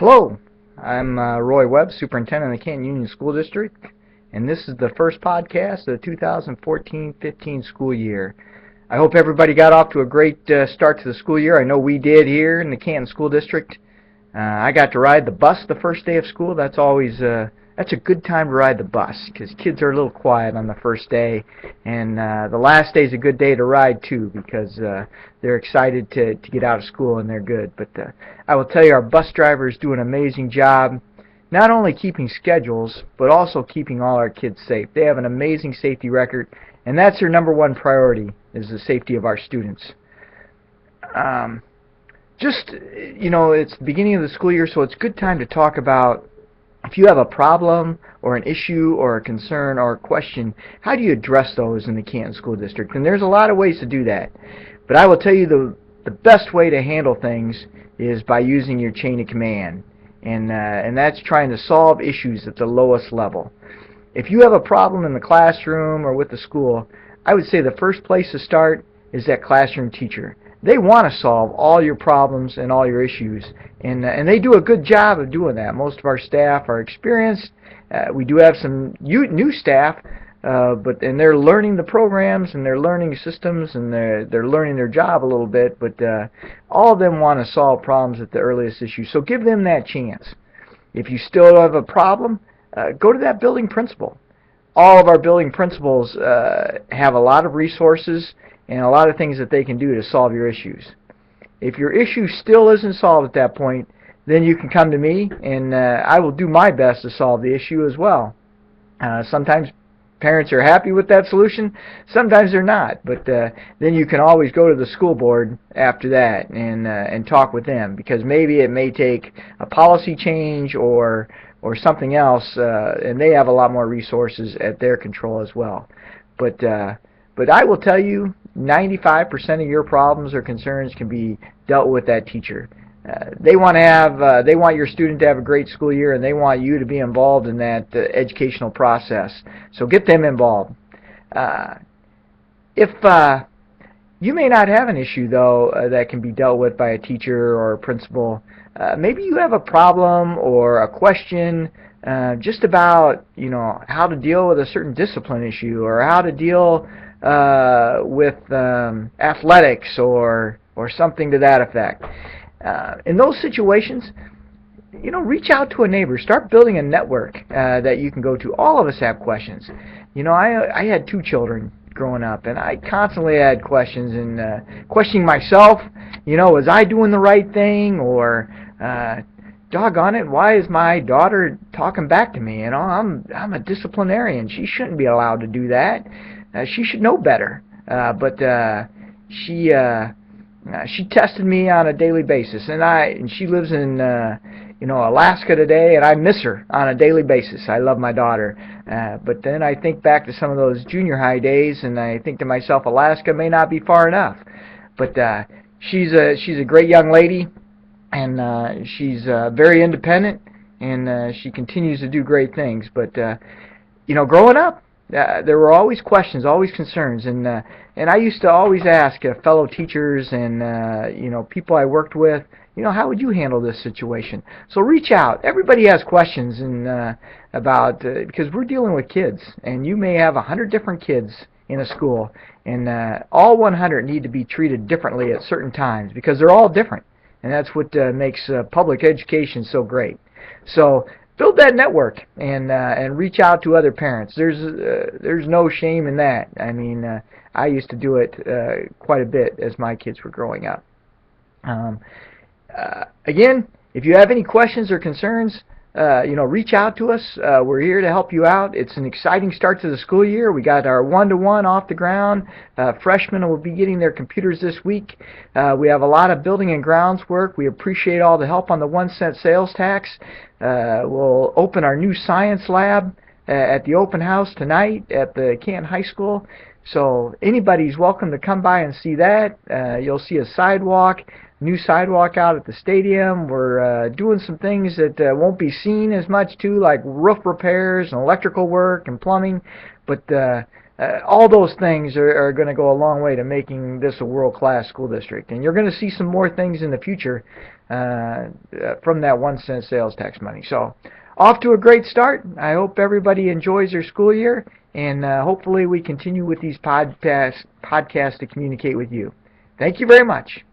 Hello, I'm Roy Webb, Superintendent of the Canton Union School District, and this is the first podcast of the 2014-15 school year. I hope everybody got off to a great start to the school year. I know we did here in the Canton School District. I got to ride the bus the first day of school. That's a good time to ride the bus because kids are a little quiet on the first day, and the last day is a good day to ride too because they're excited to get out of school and they're good. But I will tell you, our bus drivers do an amazing job, not only keeping schedules but also keeping all our kids safe. They have an amazing safety record, and that's their number one priority, is the safety of our students. It's the beginning of the school year, so it's a good time to talk about if you have a problem or an issue or a concern or a question, how do you address those in the Canton School District? And there's a lot of ways to do that. But I will tell you the best way to handle things is by using your chain of command. And that's trying to solve issues at the lowest level. If you have a problem in the classroom or with the school, I would say the first place to start is that classroom teacher. They want to solve all your problems and all your issues, and they do a good job of doing that. Most of our staff are experienced. We do have some new staff, but they're learning the programs and they're learning systems and they're learning their job a little bit. But all of them want to solve problems at the earliest issue. So give them that chance. If you still have a problem, go to that building principal. All of our building principals have a lot of resources and a lot of things that they can do to solve your issues. If your issue still isn't solved at that point, then you can come to me, and I will do my best to solve the issue as well. Sometimes parents are happy with that solution, sometimes they're not, but then you can always go to the school board after that and talk with them, because maybe it may take a policy change or something else, and they have a lot more resources at their control as well. But I will tell you, 95% of your problems or concerns can be dealt with that teacher. They want your student to have a great school year, and they want you to be involved in that educational process. So get them involved. If you may not have an issue though that can be dealt with by a teacher or a principal, maybe you have a problem or a question just about how to deal with a certain discipline issue, or how to deal with athletics or something to that effect. In those situations, reach out to a neighbor. Start building a network that you can go to. All of us have questions. I had 2 children growing up, and I constantly had questions and questioning myself. Was I doing the right thing, or doggone it, why is my daughter talking back to me? I'm a disciplinarian. She shouldn't be allowed to do that. She should know better. But she tested me on a daily basis, and she lives in Alaska today, and I miss her on a daily basis. I love my daughter, but then I think back to some of those junior high days, and I think to myself, Alaska may not be far enough. But she's a great young lady, and she's very independent, and she continues to do great things. But growing up, there were always questions, always concerns, and I used to always ask fellow teachers and people I worked with, how would you handle this situation? So reach out. Everybody has questions because we're dealing with kids, and you may have 100 different kids in a school, and all 100 need to be treated differently at certain times because they're all different, and that's what makes public education so great. So build that network and reach out to other parents. There's no shame in that. I mean, I used to do it quite a bit as my kids were growing up. Again, if you have any questions or concerns, reach out to us. We're here to help you out. It's an exciting start to the school year. We got our one-to-one off the ground. Freshmen will be getting their computers this week. We have a lot of building and grounds work. We appreciate all the help on the 1-cent sales tax. We'll open our new science lab at the open house tonight at the Canton High School. So anybody's welcome to come by and see that. You'll see a new sidewalk out at the stadium. We're doing some things that won't be seen as much too, like roof repairs and electrical work and plumbing. But all those things are going to go a long way to making this a world-class school district. And you're going to see some more things in the future from that 1 cent sales tax money. So off to a great start. I hope everybody enjoys their school year, and hopefully we continue with these podcasts to communicate with you. Thank you very much.